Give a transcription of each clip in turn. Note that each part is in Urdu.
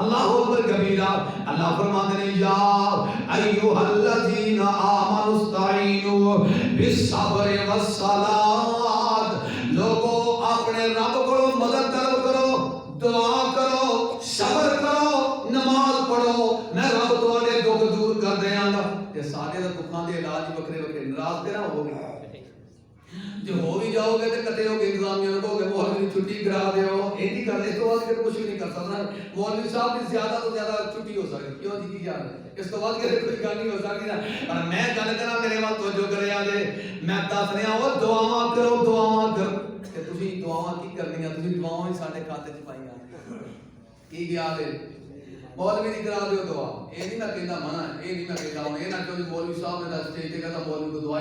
اللہ اکبر کبیرہ. اللہ فرماتے ہیں یا ایھا الذین آمنوا استعینوا بالصبر والصلاۃ. لوگوں اپنے رب کو مدد طلب کرو, دعا کرو, صبر کرو, نماز پڑھو. میں رب تواڈے دکھ دور کر دیاں گا. تے سارے دکھاں دے علاج وکھرے وکھرے. ناراض تے نہ ہو گے. جو ہو بھی جاؤ گے تو کٹے ہو گے انتظامیہ کو کہ مولوی چھٹی کرا دیو. یہ نہیں کرنے تو بعد کچھ بھی نہیں کر سکتا. مولوی صاحب کی زیادہ تو زیادہ چھٹی ہو سکتی. کیوں جی کی جان ہے اس تو بعد کوئی گل نہیں ہو سکتی نا. پر میں گل کرا میرے وال توجہ کرے آ جے. میں دس رہا وہ دعاواں کرو, دعاواں کرو. کہ تسی دعاواں کی کرنیاں, تسی دعاواں ہی ساڈے کھاتے چ پائیاں. کی گیا ہے مولوی نہیں کرا دیو دعا. یہ نہیں میں کہندا منع ہے, یہ نہیں میں کہندا ہوں یہ نہ کہ مولوی صاحب نے اسٹیج تے کہتا مولوی کو دعا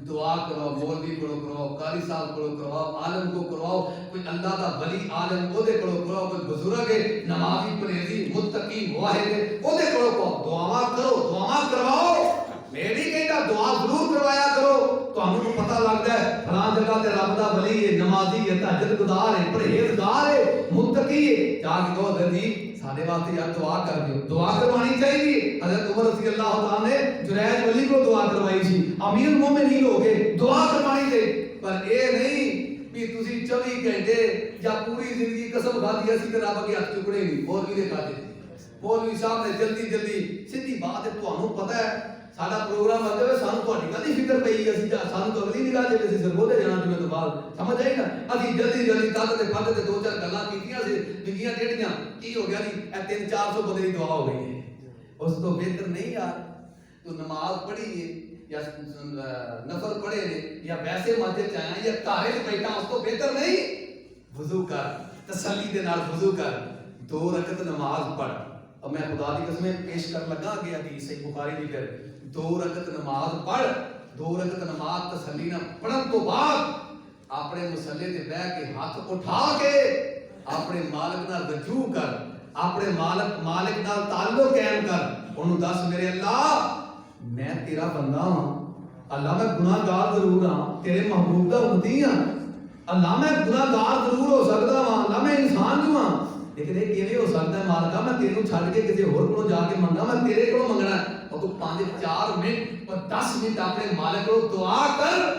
دعا کرو, مولوی کو کرواؤ, قاری صاحب کو کرواؤ, عالم کو کرواؤ, کوئی اللہ دا ولی عالم او دے کو کرواؤ, کوئی بزرگ ہے نمازی پرہیزی متقی واحد ہے او دے کو کرواؤ. دعاواں کرو, دعاواں کرواؤ. میں نہیں کہندا دعا ضرور کروایا کرو. تانوں پتہ لگدا ہے فلاں جگہ تے رب دا ولی ہے, نمازی ہے, تہجد گزار ہے, پرہیزگار ہے, متقی ہے. جا کے کہو حضرت سارے واسطے یار دعا کر دیو. دعا کروانی چاہیے. حضرت عمر رضی اللہ تعالیٰ نے جنید ولی کو دعا کروائی تھی. امیر المومنین ہو کے دعا کروانی چاہیے. پر اے نہیں بھی تسی 24 گھنٹے یا پوری زندگی قسم کھادی اسی تے رب کے ہاتھ چکڑے نہیں. مولوی دے کھاتے مولوی صاحب نے جلدی جلدی سیدھی بات ہے. تانوں پتہ ہے ساڈا پروگرام آتے ہوئے سانوں تہاڈی کدی فکر پئی. اسی سانوں تو اگلی نگاہ جے اسی سر بولے جانا جویں تو بعد سمجھ آئی نا. اسی جلدی جلدی تد تے پھد تے دو چار گلاں کیتیاں سی ڈگیاں ٹیڑیاں. کی ہو گیا جی اے 300-400 بندے دی دعا ہو گئی ہے. اس تو بہتر نہیں یار تو نماز پڑھی ہے یا نفل پڑھے نے یا ویسے مسجد آیا یا گھر وچ بیٹھا, اس تو بہتر نہیں وضو کر, تسلی دے نال وضو کر, 2 رکعت نماز پڑھ. اب میں خدا دی قسم پیش کر لگا کہ حدیث صحیح بخاری دی پھر 2 رکعت نماز پڑھ. 2 رکعت نماز تسلی نال پڑھن تو بعد اپنے مصلی تے بیٹھ کے ہاتھ اٹھا کے اپنے مالک نال رجوع کر, اپنے مالک نال تعلق قائم کر. انہوں دس میرے اللہ میں تیرا بندہ ہاں, اللہ میں گناہگار ضرور ہاں, تیرے محبوب دا امتی ہاں, اللہ میں گناہگار ضرور ہو سکدا ہاں, اللہ میں انسان جو ہاں, لیکن یہ کیویں ہو سکدا ہے مالکا میں تینوں چھڈ کے کسی ہور کولوں جا کے منگا, میں تیرے کولوں منگنا ہے. اور تو 5-4 منٹ اور 10 منٹ اپنے مالک کو دعا کر,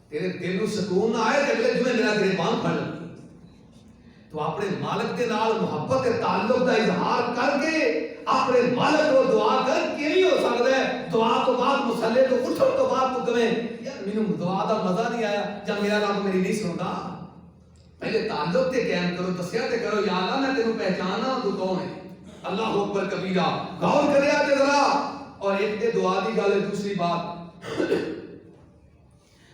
تیرے دل کو سکون نہ آئے کہ اگلے جمعے میرا گریبان پھڑ. تو اپنے مالک کے نال محبت تعلق کا اظہار کر کے اپنے مالک کو دعا کر. کیویں ہو سکدا ہے دعا تو بعد مصلی تو اٹھن تو بعد تو کہیں یار مینوں دعا دا مزہ نہیں آیا جب میرا رب میری نہیں سندا. پہلے تعلق تے قائم کرو, دسیا تے کرو یا اللہ میں تینوں پہچاننا تو کون ہے. اللہ اکبر کبیرہ. غور کریا تے ذرا. اور ایک تے دعا دی گل ہے. دوسری بات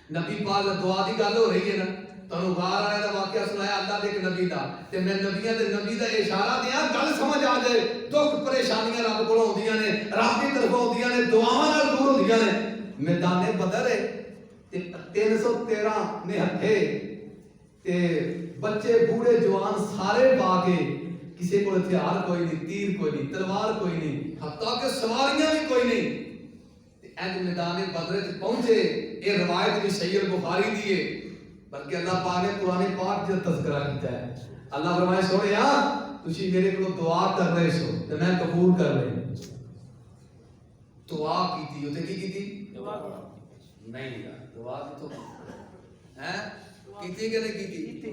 نبی پاک دعا دی گل ہو رہی ہے نا, تانوں غار والے دا واقعہ سنایا اللہ دے ایک نبی دا, تے میں نبیاں دے نبی دا اشارہ دیاں گل سمجھ آ جائے. دکھ پریشانیاں رب کولوں ہوندیاں نے, رب دی طرفوں ہوندیاں نے, دعاواں نال دور ہوندیاں نے. میدان بدر ہے تے 313 نے ہتھے تے بچے بوڑھے جوان سارے پا کے, کسی کو ہتھیار کوئی نہیں, تیر کوئی نہیں, تلوار کوئی نہیں, حتیٰ کہ سواریاں بھی کوئی نہیں. اج میدان بدر تے پہنچے. یہ روایت بھی صحیح البخاری دی ہے, بلکہ اللہ پاک نے قرآن پاک دا تذکرہ کیتا ہے. اللہ فرمائے سونیا تسی میرے کو دعا کر رہے سو تے میں قبول کر لئی. دعا کیتی تے کی کیتی دعا نہیں یار دعا تو ہیں کیتی کہ نہیں کیتی.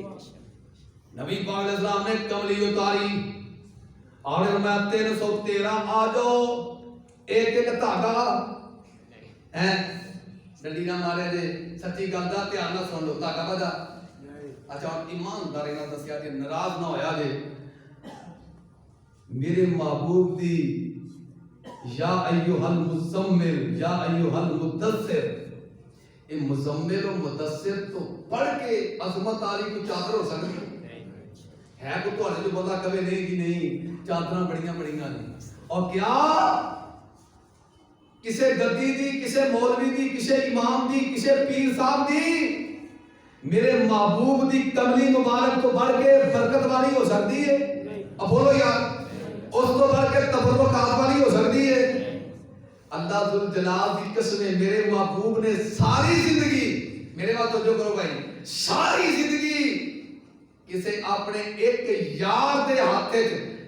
نبی پاک علیہ السلام نے کملی اتاری اور میں 313 آ جاؤ ایک ایک دھاگا ہیں ڈنڈی نہ مارے دے. سچی گل دا دھیان نال سن لو. دھاگا بدا اچھا ایمانداری نال دسیا کہ ناراض نہ ہویا جے. میرے محبوب دی یا ایھا المزمل یا ایھا المدثر, یہ مزمل و مدثر تو پڑھ کے عظمت علی کو چادر ہو سکتی ہے. کو تہاڈے جو بندہ کہے نہیں جی نہیں چادراں بڑیاں بڑیاں نہیں. اور کیا کسے گدی دی, کسے مولوی دی, کسے امام دی, کسے پیر صاحب دی, میرے محبوب دی کملی مبارک تو بڑھ کے برکت والی ہو سکتی ہے. اب بولو یار اس تو بڑھ کے تبرکات والی ہو سکتی ہے. اللہ ذوالجلال کی قسم ہے میرے محبوب نے ساری زندگی, میرے بات توجہ کرو بھائی, ساری زندگی کسے اپنے ایک یار دے ہاتھ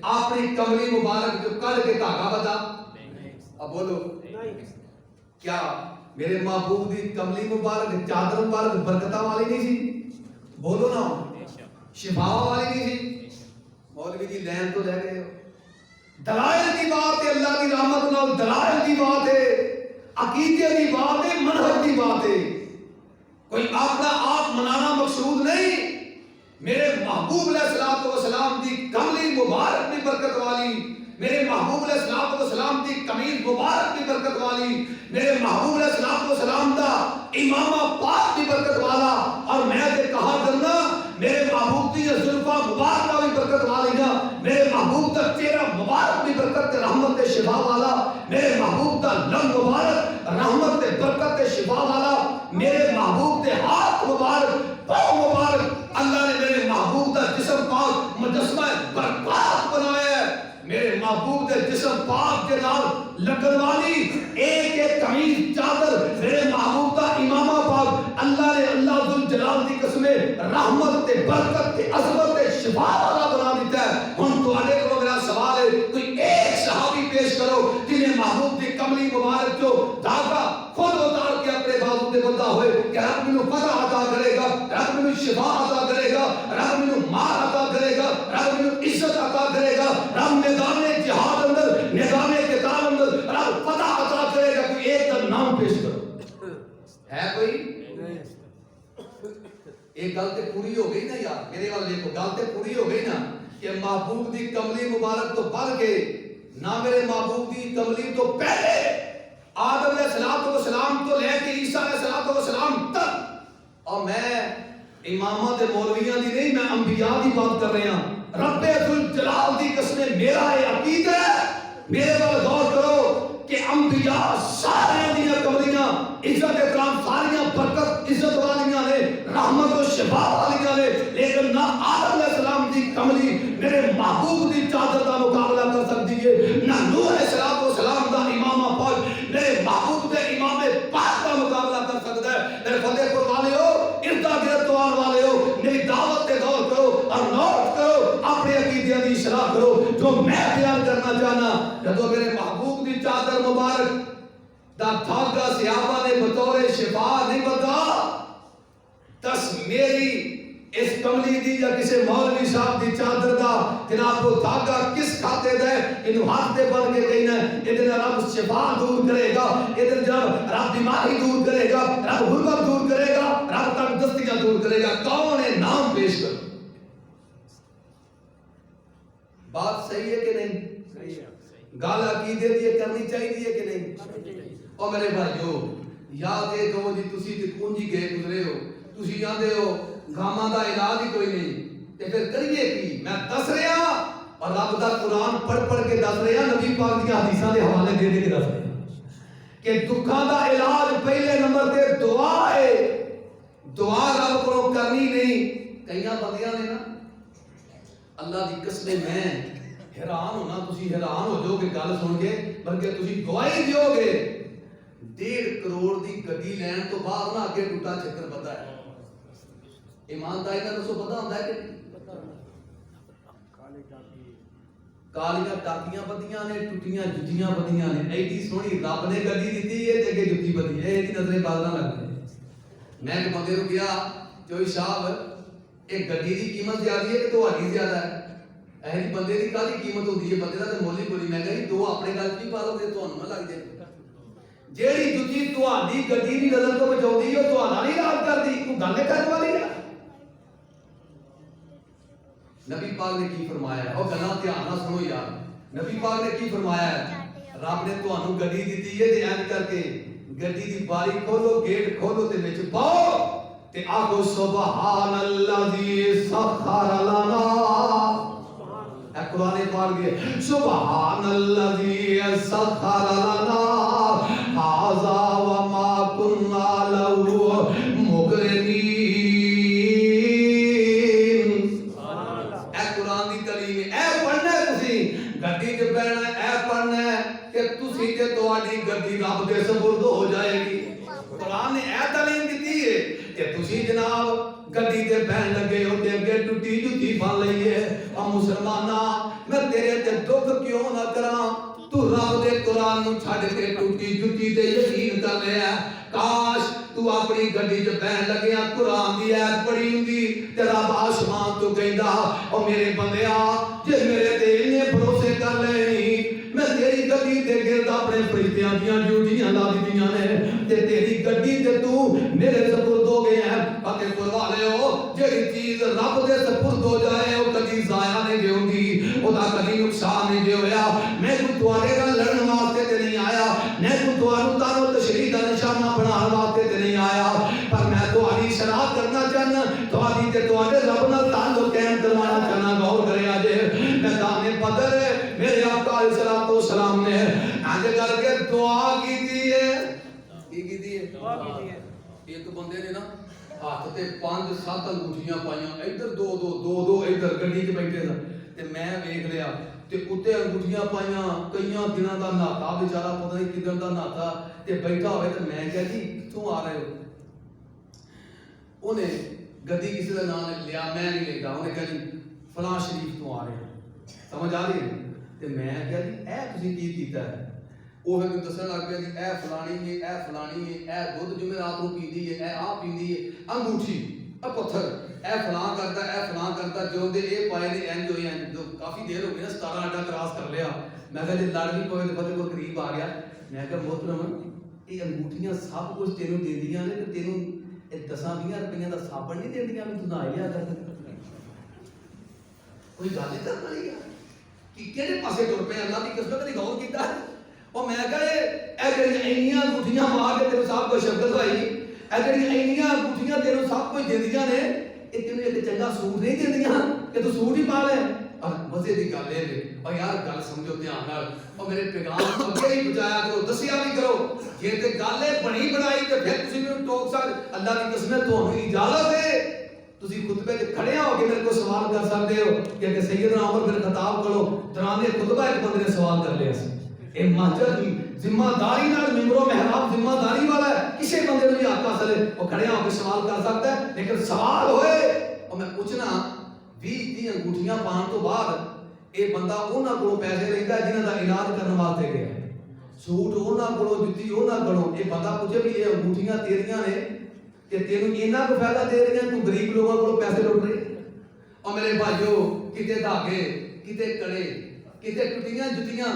اپنی کملی مبارک جو کڑ کے دھاگا بتا؟ اب بولو کیا میرے محبوب دی کملی مبارک چادر مبارک برکتہ والی نہیں سی؟ بولو نا شفا والی نہیں سی؟ مولوی جی لین تو لے گئے ہو، دلائل کی بات ہے، اللہ کی رحمت نال دلائل کی بات ہے، عقیدے کی بات ہے، منہج کی بات ہے، کوئی اپنا آپ منانا مقصود نہیں۔ میرے محبوب علیہ الصلوۃ والسلام دی کملی مبارک بھی برکت والی، میرے محبوب علیہ الصلوۃ والسلام دی قمیض مبارک بھی برکت والی، میرے محبوب علیہ الصلوۃ والسلام دا امامہ پاک بھی برکت والا، اور میں تے کہا کرنا میرے محبوب دی زلفاں مبارکہ بھی برکت والی نا، میرے محبوب دا چہرہ مبارک بھی برکت تے رحمت تے شفا والا، میرے محبوب دا لم مبارک رحمت تے برکت تے شفا والا، میرے محبوب دے ہاتھ مبارک پاؤں مبارک، اللہ نے میرے محبوب دا جسم پاک مجسمہ برکات بنایا ہے، میرے محبوب دے جسم پاک کے نال لگن والی ایک ایک قمیض چادر میرے محبوب دا امامہ پاک اللہ نے اللہ ذوالجلال دی قسم رحمت تے برکت تے عظمت تے شفا والا بنا دیتا ہے۔ ہن تواڈے کولوں میرا سوال ہے کوئی ایک صحابی پیش کرو جنہیں محبوب دی کملی مبارک جو دھاگا خود اتار کے اپنے بازو تے بندہ ہوئے کہ رب مینوں فتح عطا کرے گا، رب مینوں شفا عطا کرے گا، رب مینوں مال عطا کرے گا، رب مینوں عزت عطا کرے گا، رب میدان جہاد اندر میدان قتال اندر رب فتح عطا کرے گا، کوئی ایک کا نام پیش کرو، ہے کوئی؟ ایک گل تے پوری ہو گئی نا یار، میرے وال دیکھو گل تے پوری ہو گئی نا کہ محبوب دی کملی مبارک تو بڑھ کے نہ میرے محبوب دی کملی تو پہلے آدم علیہ الصلوۃ والسلام تو لے کے عیسیٰ علیہ الصلوۃ والسلام تک، اور میں امامہ تے مولویاں دی نہیں، میں انبیاء دی بات کر رہے ہیں۔ رب ذوالجلال دی قسم میرا یہ عقیدہ ہے، میرے وال غور کرو کہ انبیاء سارے دی کملیاں عزت اکرام ساریاں برکت عزت والیاں نے، رحمت و شفا والیاں نے، لیکن نہ آدم علیہ السلام دی کملی میرے محبوب دی چادر دا مقابلہ کر سکتی ہے، نہ نوح علیہ السلام دا امامہ پاک میرے محبوب دے امام پاک دا مقابلہ کر سکتا ہے۔ میرے فتح پور والے ہو، اردا گرد والے ہو، میری دعوت تے غور کرو اور نوٹ کرو، اپنے عقیدے دی اصلاح کرو۔ جو میں بیان کرنا چاہنا، جدو میرے محبوب دی چادر مبارک دا دھاگا صحابہ نے بطور شفا نہیں بتا، تس میری اس کملی دی یا کسی مولوی صاحب دی چادر دا جناب وہ دھاگا کس کھاتے دے انہوں ہاتھ دے بن کے کہنا ہے ادھر رب شفا دور کرے گا، ادھر جب رب بیماری دور کرے گا، رب غربت دور کرے گا، رب تنگدستیاں دور کرے گا، کون ہے؟ نام پیش کرو۔ بات صحیح ہے کہ نہیں؟ گال عقیدے دی کرنی چاہیے کہ نہیں؟ اور میرے بھائیو یاد ہے کہ جی تسی تے کونجی گئے گزرے ہو، تسی جاندے ہو گاماں دا علاج ہی کوئی نہیں، تے پھر کریے کی؟ میں دس رہا اور رب دا قرآن پڑھ پڑھ کے دس رہا، نبی پاک دی حدیثاں دے حوالے دے دے کے دس رہا کہ دکھاں دا علاج پہلے نمبر تے دعا ہے، دعا رب کو کرنی نہیں۔ کئیاں بندیاں نے نا اللہ دی قسم میں حیران ہونا، تسی حیران ہو جو کہ گل سن کے، بلکہ تسی گواہی دیو گے 1.5 کروڑ دی گڈی لین تو بعد نہ اگے ٹوٹا چکر پتا ہے، ایمانداری کا دسو پتا ہوتا ہے کہ کالیاں ٹاکیاں بدیاں نے، ٹوٹیاں جتیاں بدیاں نے، ایڈی سونی رب نے گڈی دیتی ہے تے اگے جتی بدی ہے، ایدی نظریں باز نہ لگ رہے۔ میں ایک بندے کو کیا چوئی صاحب ایک گڈی دی قیمت زیادہ ہے کہ تہاڈی زیادہ ہے؟ ایسی بندے دی کالی قیمت ہوندی ہے، بندے دا تے مول ہی کوئی، میں کہا دو اپنے گل کی پا لو تے تانوں نہ لگ جائے، جیڑی جتی تہاڈی گڈی دی نظر تو بچاؤندی ہے تہاڈا نہیں راز کردی، کوئی گل کرن والی ہے۔ نبی پاک نے کی فرمایا ہے، اور گلاں دھیان نال سنو یار، نبی پاک نے کی فرمایا ہے، رب نے تانوں گڈی دتی ہے تے اینج کر کے گڈی دی باری کھولو، گیٹ کھولو تے وچ پاؤ تے آکھو سبحان الذی سخر لنا، اے قرآن پاک دی سبحان الذی سخر لنا ھذا وما كنا له مقرنین۔ اے قرآن دی تعلیم اے پڑھنا ہے، تسی گڈی تے بیٹھنا اے پڑھنا ہے کہ تسی تے تہاڈی گڈی رب دے سپرد ہو جائے گی۔ قرآن نے اے تعلیم دیتی ہے کہ تسی جناب گڈی تے بہن لگے ہو تے اگے ٹوٹی جُتی پا لئی ہے او مسلمانا میں تیرے تے دکھ کیوں نہ کراں تو رب دے قرآن نو چھڈ کے ٹوٹی جُتی تے یقین کر لیا کاش تو اپنی گڈی تے بہن لگیا قرآن دی ایت پڑھی ہوندی تے رب آسمان تو کہندا او میرے بندیا جے میرے تے انے بھروسے کر لے میں تیری گڈی تے گرد اپنے فرشتیاں دیاں ڈیوٹیاں لا دتیاں نے تے تیری گڈی تے تو میرے سپرد ہو گئے ہیں اتے پروالے ہو جڑی چیز رب دے سپرد ہو جائے او کدی ضائع نہیں جے ہوندی او دا کدی نقصان نہیں جے ہویا میں کوئی تواڈے نال لڑن واسطے تے نہیں آیا میں کوئی تانوں تانوں تشریح دا نشانہ بناਉਣ واسطے تے نہیں آیا پر میں تہاڈی اصلاح کرنا چاہنا تہاڈی تے تواڈے رب نال تعلق قائم کروانا چاہنا غور کرے اج میدان بدر میرے آقا علیہ الصلوۃ والسلام نے اج کر کے دعا کیتی ہے کی دعا کیتی ہے ایک بندے نے نا ہاتھ تے 5-7 انگوٹھیاں پائیاں ادھر دو ادھر گڈی تے بیٹھے سن تے میں ویکھ لیا تے اوتے انگوٹھیاں پائیاں کئیاں دناں دا ناتا بیچارہ پتہ نہیں کدھر دا ناتا تے بیٹھا ہوئے تے میں کہیا جی کتھوں آ رہے ہو اونے گڈی کسی دا نام لیا میں نہیں لیتا اونے کہا جی فلاں شریف تو آ رہے ہیں سمجھ آ رہی ہے تے میں کہیا جی اے تسی کی کیتا ہے وہ پھر دسن لگ پیا جی اے فلانی ہے اے فلانی ہے اے دودھ جمعرات نوں پیندی ہے اے آ پیندی ہے انگوٹھی اے پتھر اے فلاں کرتا جو دے اے پائے نے اینج ہوئے ہیں کافی دیر ہو گئی نا 17 اڈا کراس کر لیا میں کہا جی لڑ بھی پوے تے فتح کو قریب آ گیا میں کہا محترم یہ انگوٹھیاں سب کچھ تینوں دیندیاں نے تے تینوں 10-20 روپیاں دا صابن نہیں دیندیاں بھی تو نہ لیا کر کوئی گل نہیں کر رہی ہے کہ کہڑے پاسے ٹر پے اللہ دی قسم کدی غور کیتا ہے او میں کہا اے جڑیاں اینیاں انگوٹھیاں مار کے تینوں سب کچھ شبد ہوئی اے جڑیاں اینیاں انگوٹھیاں تینوں سب کچھ دیندیاں نے اے تینوں ایک چنگا سوٹ نہیں دیندیاں کہ تو سوٹ ہی پا لے اور مزے دی گل اے او یار گل سمجھو دھیان نال او میرے پیغام اگے ہی پہنچایا کرو دسیا بھی کرو جے تے گل اے بنی بنائی تے پھر تسی مینوں ٹوک سکدے اللہ دی قسم تانوں اجازت ہے تسی خطبے تے کھڑے ہو کے میرے کو سوال کر سکتے ہو کہ سیدنا عمر بن خطاب کو دوران خطبہ ایک بندے نے سوال کر لیا سی اے مسجد ذمہ داری نال ممبر و محراب ذمہ داری والا ہے کسی بندے نوں حق حاصل ہے وہ کھڑے ہو کے سوال کر سکتا ہے لیکن سوال ہوئے اور میں پوچھنا 20-30 انگوٹھیاں پان تو بعد اے بندہ انہاں کولوں پیسے لیندا ہے جنہاں دا علاج کرن واسطے گیا سوٹ انہاں کولوں جُتی انہاں کولوں اے بندہ پوچھے بھی یہ انگوٹھیاں تیریاں نے کہ تینوں اینا کو فائدہ دے رہی ہیں تو غریب لوگوں کو پیسے لوٹ رہے اور میرے بھائیو کتے دھاگے کتے کڑے کتے ٹوٹیاں جُتیاں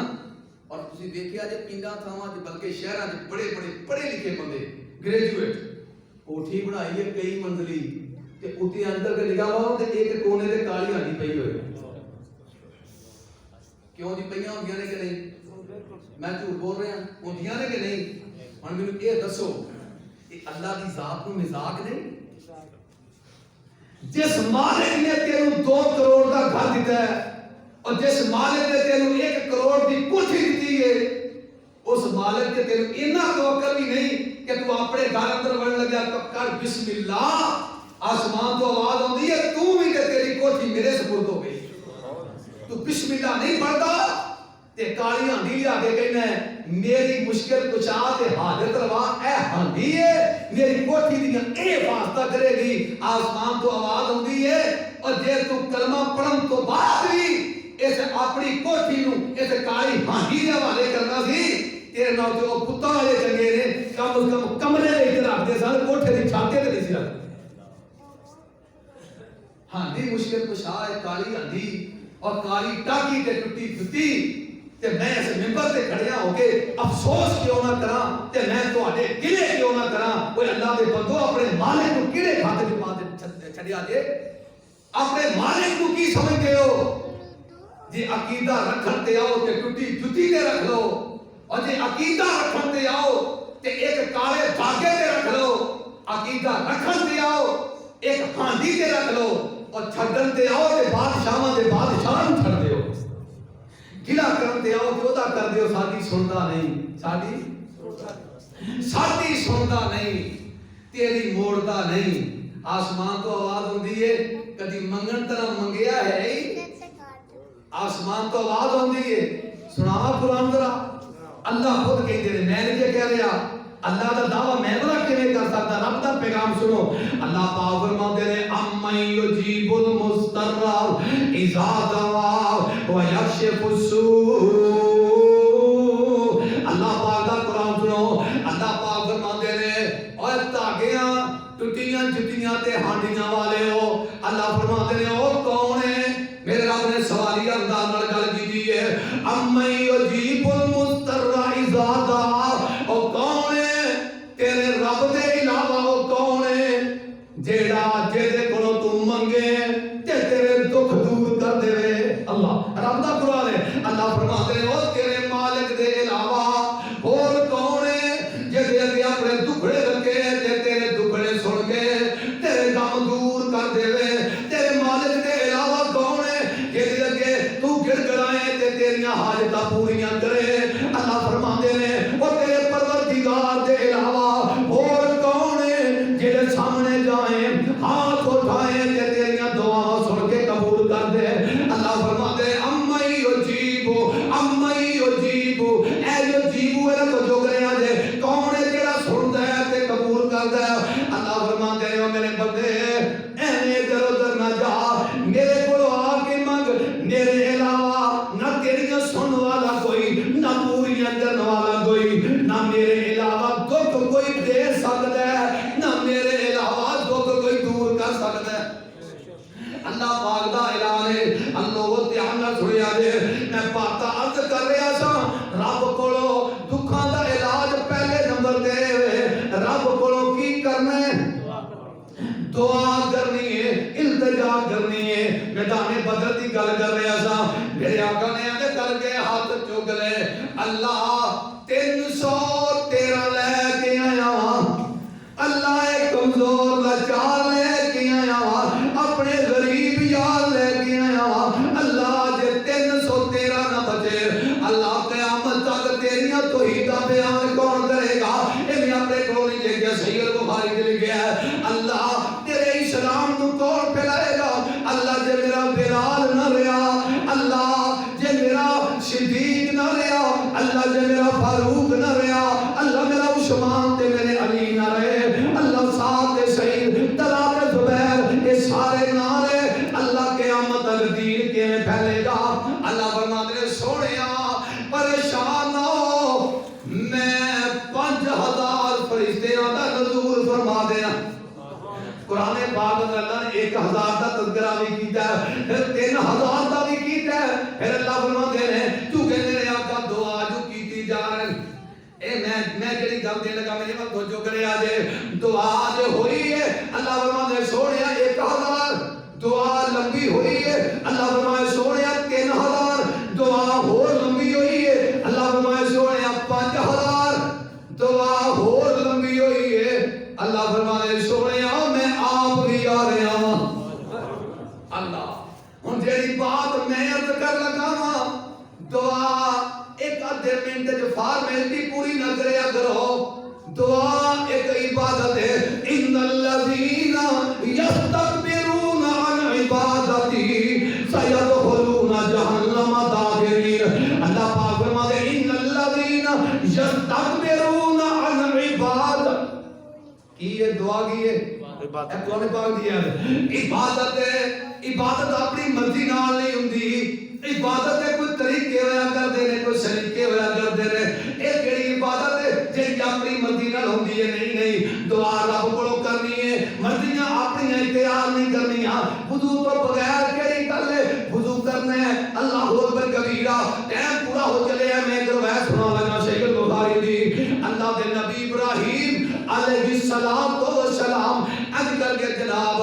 اور تسی دیکھیا جے پنڈاں تھاواں تے بلکہ شہراں دے بڑے بڑے پڑھے لکھے بندے گریجویٹ کوٹھی بنائی ہے کئی منزلی تے اوتے اندر کے نگاہ واؤ تے ایک کونے تے کالی ہاڈی پئی ہوئے کیوں جی پئیاں ہوندیاں نے کہ نہیں میں جھوٹ بول رہا ہوں ہوندیاں نے کہ نہیں ہن مینوں یہ دسو اللہ کی ذات کو مزاق نہیں جس مالک نے تینوں 2 کروڑ کا گھر دیتا ہے اور جس مالک نے تینوں 1 کروڑ کی کوٹھی دیتی ہے اس مالک کے تینوں اتنا توقع بھی نہیں کہ تو اپنے گھر اندر بڑھنے لگا تو کر بسم اللہ آسمان تو آواز آتی ہے تو بھی کہ تیری کوٹھی میرے سپرد ہو گئی تو بسم اللہ نہیں پڑھتا تے کالی ہانڈی لیا کے کہنا ہے میری مشکل کچا تے حاجت روا اے ہانڈی ہے میری کوٹھی دیاں اے واسطہ کرے گی آسمان تو آواز ہوندی ہے اور جے تو کلمہ پڑھن تو بعد بھی اس اپنی کوٹھی نو اس کالی ہانڈی دے حوالے کرنا سی تیرے نال تے او کتا والے چنگے نے کم از کم کمرے وچ رکھ دے سن کوٹھے دی چھت تے نہیں سی رکھ ہانڈی مشکل کچا ہے کالی ہانڈی اور کالی ٹاکی تے ٹوٹی جُتی تے میں اس منبر تے کھڑیا ہو کے افسوس کیوں نہ کراں تے میں تواڈے گلے کیوں نہ کراں اوے اللہ دے بندو اپنے مالک نو کیڑے کھاتے چ پا تے چھڈیا جے اپنے مالک نو کی سمجھدے ہو جے عقیدہ رکھن تے آؤ تے ٹوٹی جُتی تے رکھ لو اور جے عقیدہ رکھن تے آؤ تے ایک کالے دھاگے تے رکھ لو عقیدہ رکھن تے آؤ ایک ہانڈی تے رکھ لو اور چھڈن تے آؤ تے بادشاہاں دے بادشاہ نوں چھڈ دیو گلا کرن تے آؤ تے اودا کر دیو ساڈی سندا نہیں ساڈی سندا نہیں تیری موڑدا نہیں آسمان تو آواز ہوندی ہے کدی منگن طرح منگیا ہے آسمان تو آواز ہوندی ہے سناوا قرآن ذرا اللہ خود کہندے نے میں نہیں کہہ رہا اللہ دا دعویٰ میں بڑا کیویں کر سکتا؟ رب دا پیغام سنو، اللہ پاک فرماتے ہیں امن یجیب المضطر اذا دعاہ ویکشف السوء۔ اللہ پاک دا قرآن سنو، اللہ پاک فرماتے ہیں اور تاگیاں ٹوٹیاں جتیاں تے ہانڈیاں والے ہو، اللہ فرماتے ہیں او کون ہے؟ میرے رب نے سوالیہ انداز نال گل کیتی ہے، امن یجیب المضطر اذا دعاہ، او کون ہے؟ تیرے رب دے علاوہ او کون ہے جیڑا جیدے کولوں تو منگے تے تیرے دکھ دور کر دے؟ اللہ رب دا قرآن ہے، اللہ فرماتے ہیں او تیرے مالک دے علاوہ اور کون ہے جیدے اگے اپنے دکھڑے رکھے تے تیرے دکھڑے سن کے تیرے غم دور کر دے؟ تیرے مالک دے علاوہ کون ہے جیدے اگے تو گڑ گڑائے تے تیریاں حاجتاں پوریاں کرے؟ اللہ فرماتے ہیں او تیرے پروردگار دے علاوہ اور کون ہے جیدے سامنے جائیں ہاتھ اٹھائیں تے تیریاں دعاں سن کے قبول کر دے؟ اللہ فرماتے ہیں امن یجیب اے یجیب ہے تو جو کرے آجے کون ہے جیڑا سنتا ہے تے قبول کرتا ہے؟ اللہ فرماتے ہیں میرے بندے اینے ادھر ادھر نہ جا، میرے کو آ کے منگ، میرے علاوہ نہ تیریاں سن والا کوئی، نہ پوریاں کرن والا کوئی، نہ میرے علاوہ دکھ کوئی دے سکتا ہے، نہ میرے علاوہ دکھ کوئی دور کر سکتا ہے۔ اللہ پاک دا اعلان ہے، اللہ دھیان نال سنیا جے، میں بات عرض کر رہا سا رب کولو دکھاں دا علاج پہلے نمبر تے رب کولو کی کرنا ہے؟ دعا کرنی ہے، التجا کرنی ہے۔ میدان بدر دی گل کر رہا سا، میرے آقا نے آگے کر کے ہاتھ چک لے، اللہ 313 لے کے آیا، اللہ ایک کمزور لاچار لے کے آیا، اپنے غریب یار لے کے آیا، اللہ جے 313 نہ بچے اللہ قیامت تک تیریاں توحیدہ بیان کون کرے گا؟ یہ اپنے کلونی لے گیا، صحیح البخاری کے لے گیا ہے، اللہ تیرے اسلام کو کون پھیلائے گا؟ اللہ جے میرا بلال نہ رہا، اللہ جے میرا صدیق نہ رہا، اللہ جے میرا فاروق نہ رہا، اللہ میرا عثمان تے میرے علی نہ رہے، اللہ سعد تے سعید طلحہ تے زبیر یہ سارے نہ رہے، اللہ قیامت تک دین کے پھیلے گا؟ اللہ فرماتے ہیں سونیا پریشان نہ ہو، میں 5000 فرشتیاں دا نزول فرما دینا۔ قرآن پاک میں اللہ نے 1000 دا تذکرہ بھی کیتا ہے، پھر 3000 دا بھی کیتا ہے، پھر اللہ فرماتے ہیں تو کہ میرے آقا دعا جو کیتی جا رہے اے میں جڑی گل دے لگا میرے وقت توجہ کرے آجے دعا جو ہوئی ہے، اللہ فرماتے ہیں سونیا 1000 دعا لمبی ہوئی ہے، اللہ فرماتے ہیں سونیا 3000 دعا ہور لمبی ہوئی ہے، اللہ فرماتے ہیں سونیا 5000 دعا ہور لمبی ہوئی ہے، اللہ فرماتے ہیں سونیا میں آپ بھی آ رہا ہوں۔ اللہ ہن جیڑی بات میں عرض کر لگا ہاں دعا ایک آدھے منٹ جو فارمیلٹی پوری نہ کریا کرو، دعا ایک عبادت ہے، ان الذین یستکبرون عن عبادتی سیدخلون جہنم داخرین۔ اللہ پاک فرماتے ہیں ان الذین یستکبرون عن عبادت کی یہ دعا کی ہے قرآن پاک دیا ہے، عبادت ہے، عبادت اپنی مرضی نال نہیں ہوندی، عبادت ہے کوئی طریقے ہویا کرتے ہیں کوئی سلیقے ہویا کرتے ہیں، ایک کیڑی عبادت ہے جی اپنی مرضی نال ہوندی ہے؟ نہیں، دعا رب کولوں کرنی ہے، مرضیاں اپنی اختیار نہیں کرنیاں، وضو تو بغیر کیڑی گل ہے؟ وضو کرنا ہے، اللہ اکبر کبیرہ، ٹائم پورا ہو چلے ہیں، میں ایک روایت سنا لگا صحیح البخاری دی، اللہ دے نبی ابراہیم علیہ السلام اج کر کے جناب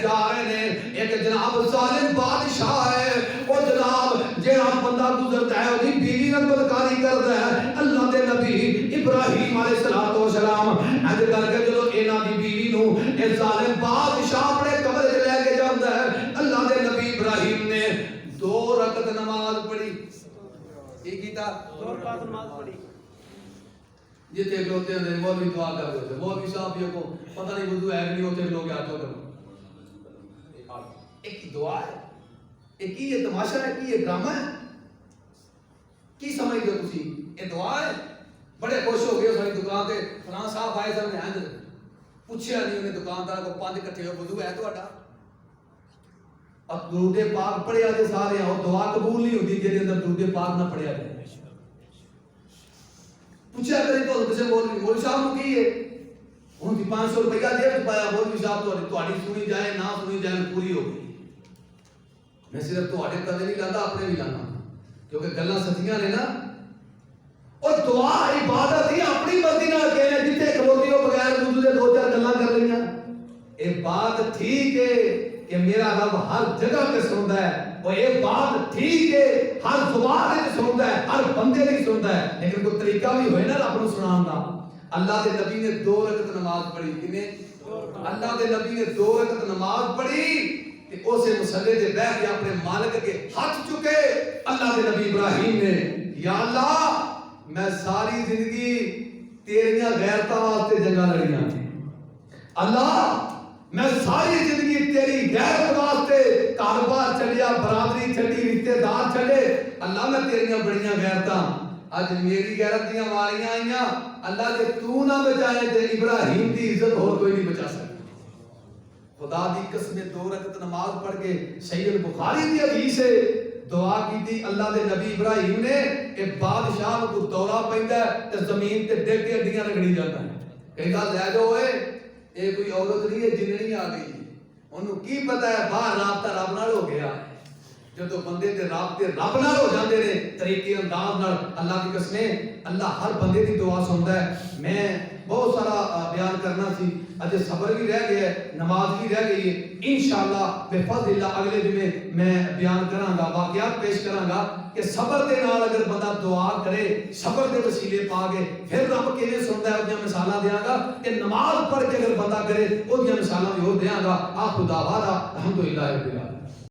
جا رہے ہیں، ایک جناب ظالم بادشاہ ہے، وہ جناب جہاں بندہ گزرتا ہے وہ بیوی نال بدکاری کرتا ہے، اللہ دے نبی ابراہیم علیہ السلام اج کر کے جدوں انہاں دی بیوی نو اے ظالم بادشاہ اپنے کمرے وچ لے کے جاندا ہے، اللہ دے نبی ابراہیم نے 2 رکعت نماز پڑھی، کی کیتا 2 رکعت نماز پڑھی، جتنے کھلوتے ہیں وہ بھی دعا کر دیتے، وہ بھی صاحب یہ کو پتہ نہیں وضو ہے نہیں ہوتے لوگ یاد تو کرو، ایک دعا ہے، ایک یہ تماشا ہے، یہ ڈرامہ ہے، کی سمجھ دو تسی یہ دعا ہے؟ بڑے خوش ہو گئے ساری دکان تے فلاں صاحب آئے سن نے پوچھیا نہیں انہیں دکاندار کو 5 کٹھے وضو ہے تہاڈا اب درود پاک پڑھیا تے سارے اور دعا قبول نہیں ہوندی جے اندر درود پاک نہ پڑھیا جائے پوچھا کرے تو کسے مولوی صاحب کو کی ہے ان کی 500 روپیہ دے پایا مولوی صاحب تہاڈی سنی جائے نہ سنی جائے پوری ہو گئی میں صرف تہاڈے تے نہیں لانا اپنے بھی لانا کیونکہ گلاں سچیاں نے نا اور دعا عبادت ہی اپنی مرضی نال کہنے جتھے کھلوتی ہو بغیر وضو دے 2-4 گلاں کر لیاں اے بات ٹھیک ہے کہ میرا رب ہر جگہ پہ سنتا ہے اور یہ بات ٹھیک ہے ہر زبان میں سنتا ہے ہر بندے نہیں سنتا ہے لیکن کوئی طریقہ بھی ہوئے نا رب نو سنان دا اللہ دے نبی نے 2 رکعت نماز پڑھی کنے اللہ دے نبی نے 2 رکعت نماز پڑھی کہ اسے مصلی تے بیٹھ کے اپنے مالک کے ہاتھ چکے اللہ دے نبی ابراہیم نے یا اللہ میں ساری زندگی تیریاں غیرتاں واسطے جنگاں لڑیاں اللہ میں ساری زندگی تیری غیرت واسطے کاروبار چلیا برادری چلی رشتے دار چلے اللہ میں تیریاں بڑیاں غیرتاں اج میری غیرت دیاں واریاں آئیاں اللہ جے تو نہ بچائے تے ابراہیم دی عزت اور کوئی نہیں بچا سکتا خدا دی قسم 2 رکعت نماز پڑھ کے صحیح البخاری دی حدیث ہے دعا کی تھی اللہ دے نبی ابراہیم نے کہ بادشاہ کو دورہ پیندا ہے تے زمین تے ڈگ کے ہڈیاں رگڑی جاتا ہے کہندا لے جاؤ اے اے کوئی عورت نہیں ہے جننی آ گئی انہوں کی پتہ ہے باہر رابطہ رب نال ہو گیا جدوں بندے تے رابطے رب نال ہو جاندے نے طریقے انداز نال اللہ کی قسمیں اللہ ہر بندے دی دعا سندا ہے میں بہت سارا بیان کرنا سی اج صبر بھی رہ گیا ہے نماز بھی رہ گئی ہے انشاءاللہ بفضل اللہ اگلے جمعے میں بیان کراں گا واقعات پیش کراں گا کہ صبر دے نال اگر بندہ دعا کرے صبر دے وسیلے پا کے پھر رب کیویں سندا ہے اودیاں مثالاں دیاں گا کہ نماز پڑھ کے اگر بندہ کرے اودیاں مثالاں بھی ہو دیاں گا آخر دعوانا الحمدللہ رب العالمین